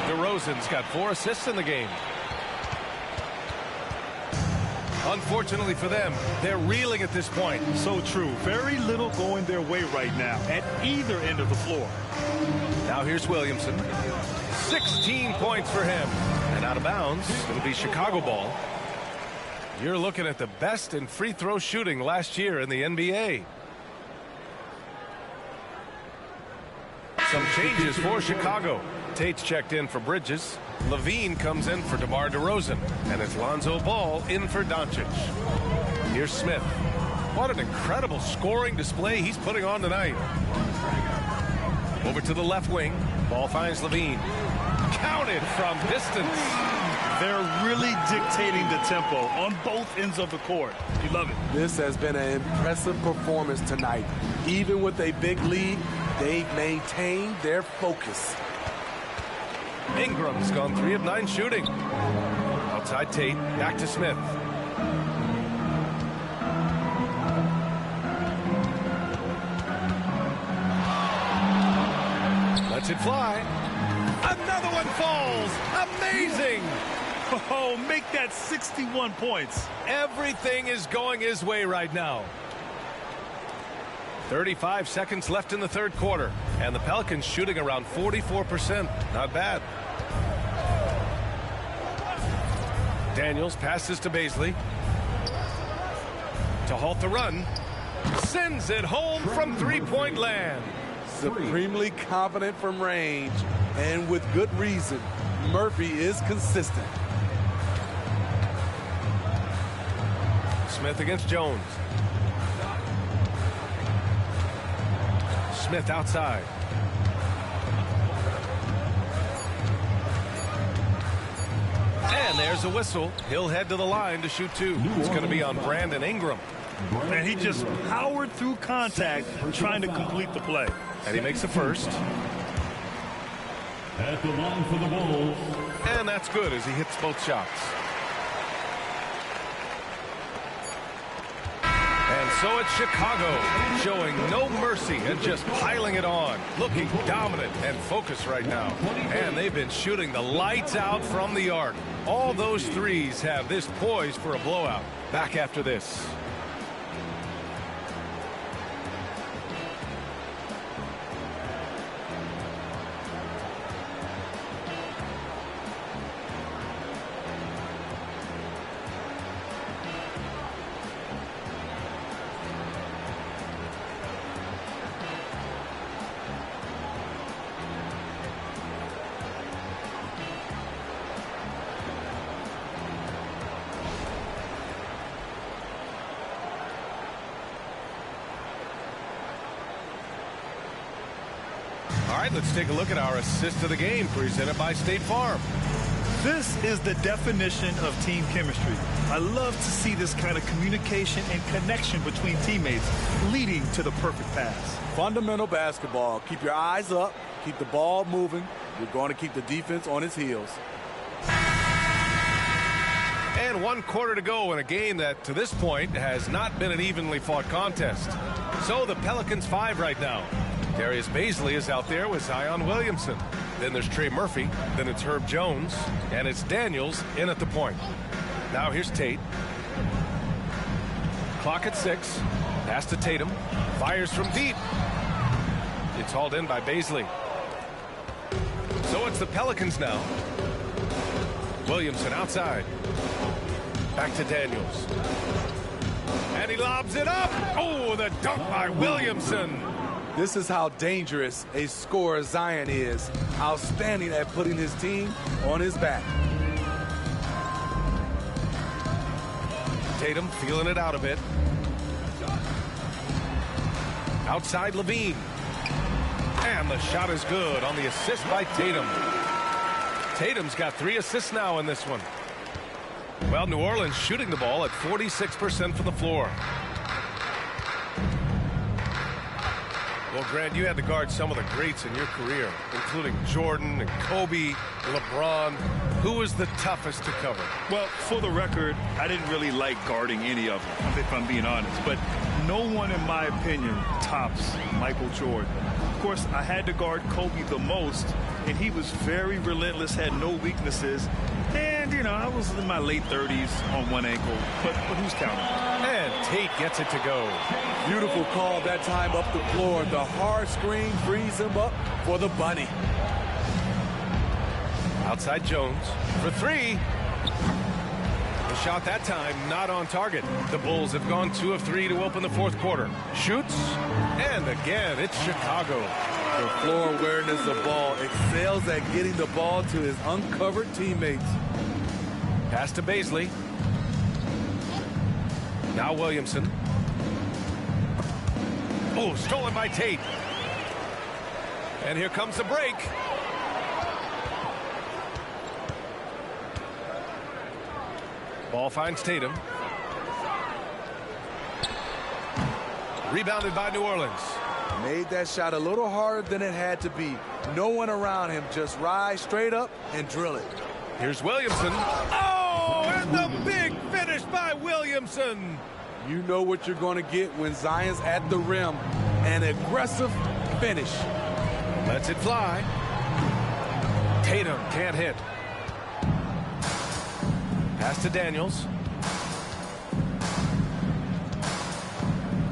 DeRozan's got 4 assists in the game. Unfortunately for them, they're reeling at this point. So true. Very little going their way right now at either end of the floor. Now here's Williamson. 16 points for him. And out of bounds, it'll be Chicago ball. You're looking at the best in free throw shooting last year in the NBA. Some changes for Chicago. Tate's checked in for Bridges. Levine comes in for DeMar DeRozan. And it's Lonzo Ball in for Doncic. Here's Smith. What an incredible scoring display he's putting on tonight. Over to the left wing. Ball finds Levine. Counted from distance. They're really dictating the tempo on both ends of the court. You love it. This has been an impressive performance tonight. Even with a big lead, they've maintained their focus. Ingram's gone 3 of 9 shooting. Outside Tate, back to Smith. Lets it fly. Another one falls. Amazing. Oh, make that 61 points. Everything is going his way right now. 35 seconds left in the 3rd quarter. And the Pelicans shooting around 44%. Not bad. Daniels passes to Baisley. To halt the run. Sends it home from 3-point land. Supremely confident from range. And with good reason. Murphy is consistent. Smith against Jones. Smith outside. And there's a whistle. He'll head to the line to shoot two. It's going to be on Brandon Ingram. And he just powered through contact trying to complete the play. And he makes the first. At the line for the Bulls. And that's good as he hits both shots. And so it's Chicago showing no mercy and just piling it on. Looking dominant and focused right now. And they've been shooting the lights out from the arc. All those threes have this poised for a blowout. Back after this. All right, let's take a look at our assist of the game presented by State Farm. This is the definition of team chemistry. I love to see this kind of communication and connection between teammates leading to the perfect pass. Fundamental basketball. Keep your eyes up. Keep the ball moving. You're going to keep the defense on its heels. And 1 quarter to go in a game that to this point has not been an evenly fought contest. So the Pelicans 5 right now. Darius Baisley is out there with Zion Williamson. Then there's Trey Murphy. Then it's Herb Jones. And it's Daniels in at the point. Now here's Tate. Clock at 6. Pass to Tatum. Fires from deep. It's hauled in by Baisley. So it's the Pelicans now. Williamson outside. Back to Daniels. And he lobs it up. Oh, the dunk by Williamson. This is how dangerous a scorer Zion is. Outstanding at putting his team on his back. Tatum feeling it out a bit. Outside Levine. And the shot is good on the assist by Tatum. Tatum's got 3 assists now in this one. Well, New Orleans shooting the ball at 46% from the floor. Well, Grant, you had to guard some of the greats in your career, including Jordan and Kobe, LeBron. Who was the toughest to cover? Well, for the record, I didn't really like guarding any of them, if I'm being honest. But no one, in my opinion, tops Michael Jordan. Of course, I had to guard Kobe the most, and he was very relentless, had no weaknesses. And, you know, I was in my late 30s on one ankle, but who's counting? And Tate gets it to go. Beautiful call that time up the floor. The hard screen frees him up for the bunny. Outside Jones for 3. The shot that time not on target. The Bulls have gone 2 of 3 to open the 4th quarter. Shoots, and again, it's Chicago. The floor awareness of ball, excels at getting the ball to his uncovered teammates. Pass to Baisley. Now Williamson. Oh, stolen by Tate. And here comes the break. Ball finds Tatum. Rebounded by New Orleans. Made that shot a little harder than it had to be. No one around him. Just rise straight up and drill it. Here's Williamson. Oh, and the big finish by Williamson. You know what you're going to get when Zion's at the rim. An aggressive finish. Lets it fly. Tatum can't hit. Pass to Daniels.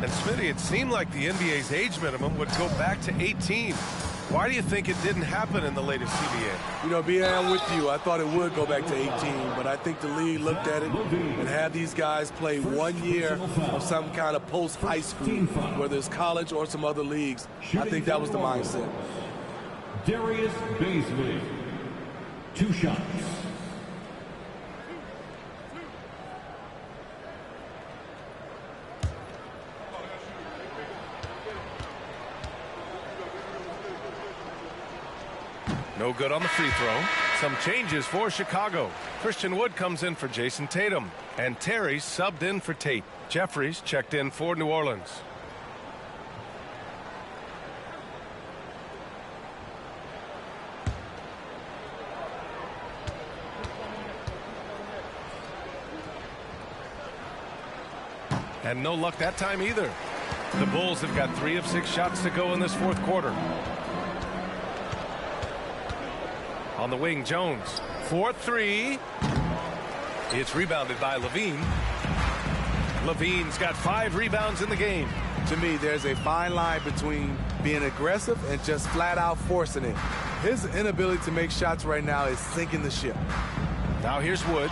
And Smitty, it seemed like the NBA's age minimum would go back to 18. Why do you think it didn't happen in the latest CBA? You know, being with you, I thought it would go back to 18, but I think the league looked at it and had these guys play 1 year of some kind of post-high school, whether it's college or some other leagues. I think that was the mindset. Darius Baisley. 2 shots. No good on the free throw. Some changes for Chicago. Christian Wood comes in for Jason Tatum. And Terry subbed in for Tate. Jeffries checked in for New Orleans. And no luck that time either. The Bulls have got 3 of 6 shots to go in this fourth quarter. On the wing, Jones. 4-3. It's rebounded by Levine. Levine's got 5 rebounds in the game. To me, there's a fine line between being aggressive and just flat out forcing it. His inability to make shots right now is sinking the ship. Now here's Wood.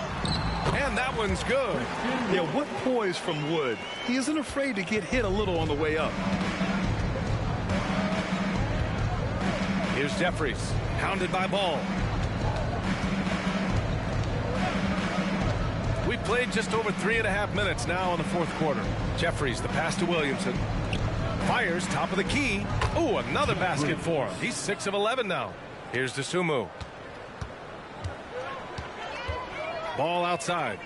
And that one's good. Yeah, what poise from Wood. He isn't afraid to get hit a little on the way up. Here's Jeffries, hounded by Ball. We played just over 3.5 minutes now in the fourth quarter. Jeffries, the pass to Williamson. Fires, top of the key. Ooh, another basket for him. He's 6 of 11 now. Here's Dosunmu. Ball outside.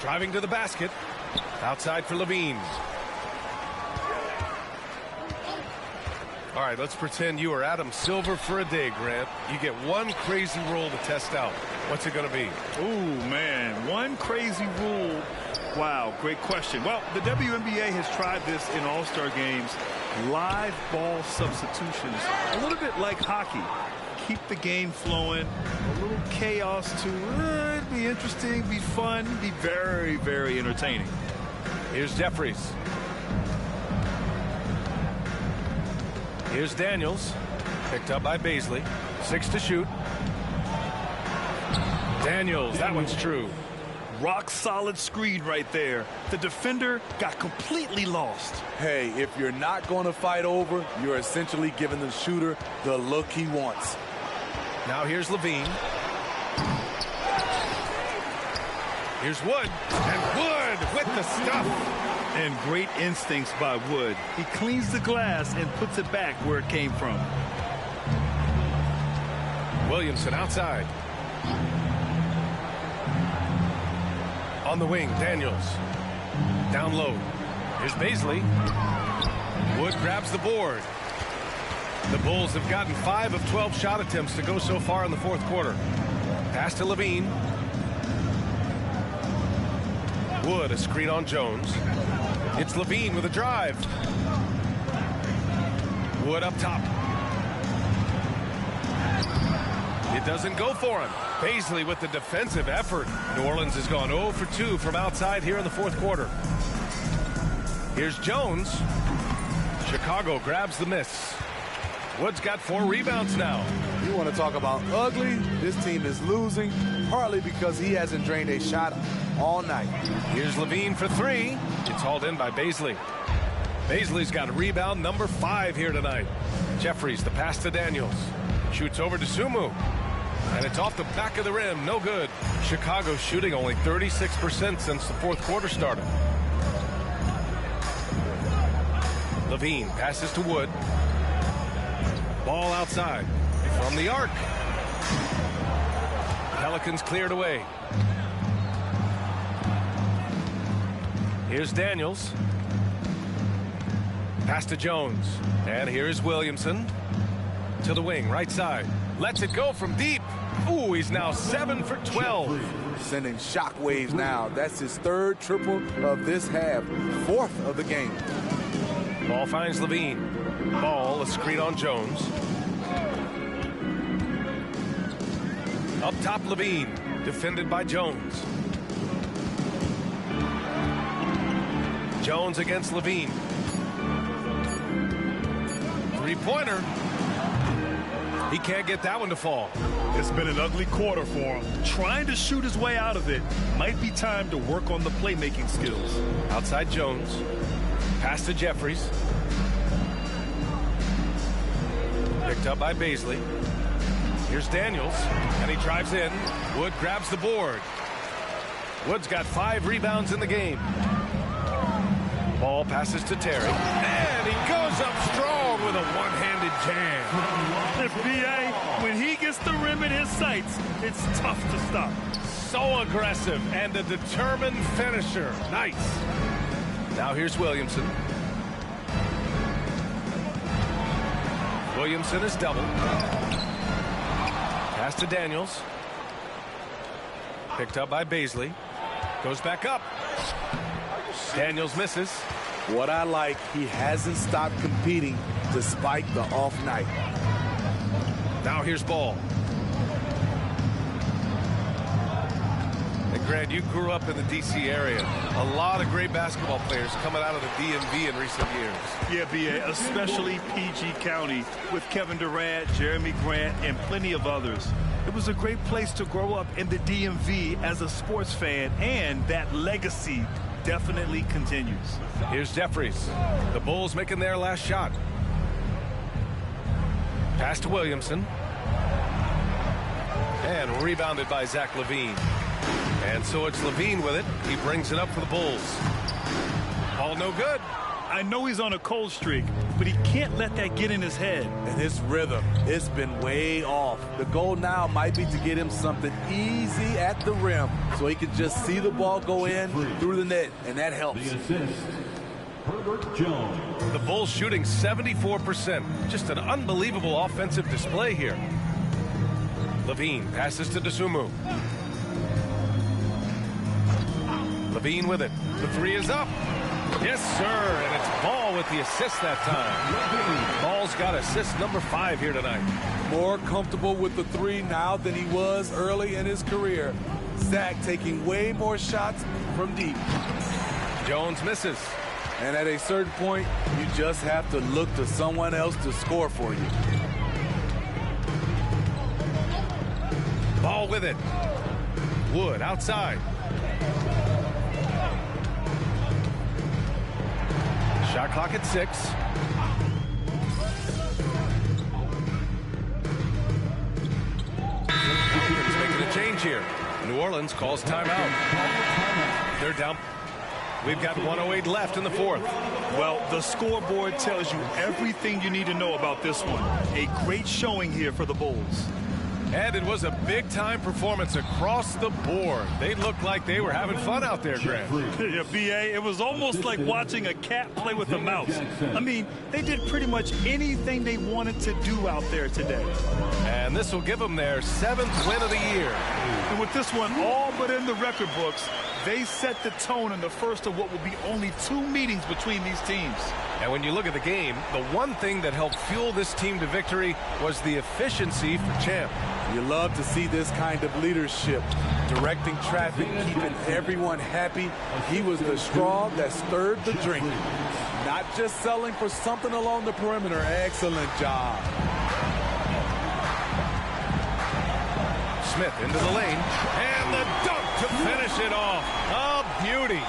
Driving to the basket. Outside for Levine. All right, let's pretend you are Adam Silver for a day, Grant. You get one crazy rule to test out. What's it going to be? Ooh, man, one crazy rule. Wow, great question. Well, the WNBA has tried this in all-star games. Live ball substitutions. A little bit like hockey. Keep the game flowing. A little chaos to it'd be interesting, be fun, be very, very entertaining. Here's Jeffries. Here's Daniels. Picked up by Baisley. 6 to shoot. Daniels, that one's true. Rock solid screen right there. The defender got completely lost. Hey, if you're not going to fight over, you're essentially giving the shooter the look he wants. Now here's Levine. Here's Wood. And Wood with the stuff. And great instincts by Wood. He cleans the glass and puts it back where it came from. Williamson outside. On the wing, Daniels. Down low. Here's Baisley. Wood grabs the board. The Bulls have gotten 5 of 12 shot attempts to go so far in the fourth quarter. Pass to Levine. Wood, a screen on Jones. It's Levine with a drive. Wood up top. It doesn't go for him. Baisley with the defensive effort. New Orleans has gone 0 for 2 from outside here in the fourth quarter. Here's Jones. Chicago grabs the miss. Wood's got 4 rebounds now. You want to talk about ugly? This team is losing, partly because he hasn't drained a shot all night. Here's Levine for 3. It's hauled in by Baisley. Baisley's got rebound number 5 here tonight. Jeffries, the pass to Daniels. Shoots over to Sumu. And it's off the back of the rim. No good. Chicago shooting only 36% since the fourth quarter started. Levine passes to Wood. Ball outside from the arc. Pelicans cleared away. Here's Daniels. Pass to Jones. And here's Williamson. To the wing, right side. Lets it go from deep. Ooh, he's now 7 for 12. Sending shockwaves now. That's his 3rd triple of this half. 4th of the game. Ball finds Levine. Ball, a screen on Jones. Up top, Levine. Defended by Jones. Jones against Levine. 3-pointer. He can't get that one to fall. It's been an ugly quarter for him. Trying to shoot his way out of it. Might be time to work on the playmaking skills. Outside Jones. Pass to Jeffries. Picked up by Baisley. Here's Daniels, and he drives in. Wood grabs the board. Wood's got 5 rebounds in the game. Ball passes to Terry, and he goes up strong with a one-handed jam. If B.A., when he gets the rim in his sights, it's tough to stop. So aggressive and a determined finisher. Nice. Now here's Williamson. Williamson is doubled. Pass to Daniels. Picked up by Baisley. Goes back up. Daniels misses. What I like, he hasn't stopped competing despite the off night. Now here's Ball. And Grant, you grew up in the D.C. area. A lot of great basketball players coming out of the DMV in recent years. Yeah, B.A., especially PG County with Kevin Durant, Jeremy Grant, and plenty of others. It was a great place to grow up in the DMV as a sports fan, and that legacy definitely continues. Here's Jeffries. The Bulls making their last shot. Pass to Williamson. And rebounded by Zach LaVine. And so it's LaVine with it. He brings it up for the Bulls. All no good. I know he's on a cold streak, but he can't let that get in his head. And his rhythm, it's been way off. The goal now might be to get him something easy at the rim so he can just see the ball go in through the net, and that helps. The assist, Herbert Jones. The Bulls shooting 74%. Just an unbelievable offensive display here. LaVine passes to Dosunmu. LaVine with it. The 3 is up. Yes, sir, and it's Ball with the assist that time. Ball's got assist number 5 here tonight. More comfortable with the 3 now than he was early in his career. Zach taking way more shots from deep. Jones misses. And at a certain point, you just have to look to someone else to score for you. Ball with it. Wood outside. Shot clock at 6. He's making a change here. New Orleans calls timeout. They're down. We've got 1:08 left in the 4th. Well, the scoreboard tells you everything you need to know about this one. A great showing here for the Bulls. And it was a big-time performance across the board. They looked like they were having fun out there, Grant. Yeah, B.A., it was almost like watching a cat play with a mouse. I mean, they did pretty much anything they wanted to do out there today. And this will give them their 7th win of the year. And with this one all but in the record books, they set the tone in the first of what will be only 2 meetings between these teams. And when you look at the game, the one thing that helped fuel this team to victory was the efficiency for Champ. You love to see this kind of leadership, directing traffic, keeping everyone happy. He was the straw that stirred the drink. Not just selling for something along the perimeter. Excellent job. Smith into the lane, and the dunk to finish it off. A beauty.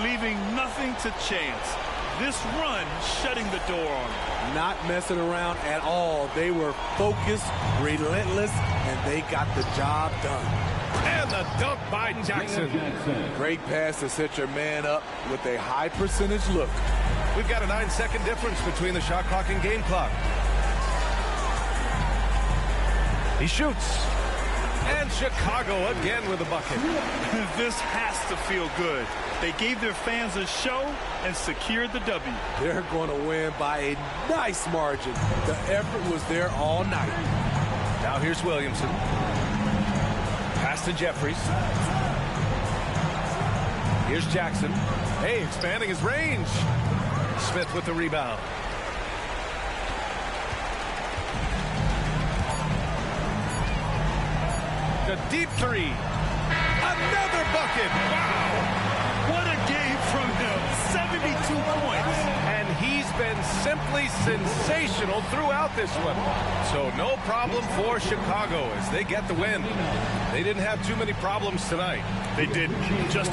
Leaving nothing to chance. This run shutting the door on them. Not messing around at all. They were focused, relentless, and they got the job done. And the dunk by Jackson. Great pass to set your man up with a high percentage look. We've got a 9-second difference between the shot clock and game clock. He shoots. And Chicago again with a bucket. This has to feel good. They gave their fans a show and secured the W. They're going to win by a nice margin. The effort was there all night. Now here's Williamson. Pass to Jeffries. Here's Jackson. Hey, expanding his range. Smith with the rebound. The deep 3. Another bucket. Wow. What a game from him. 72 points. And he's been simply sensational throughout this one. So no problem for Chicago as they get the win. They didn't have too many problems tonight. They didn't. Just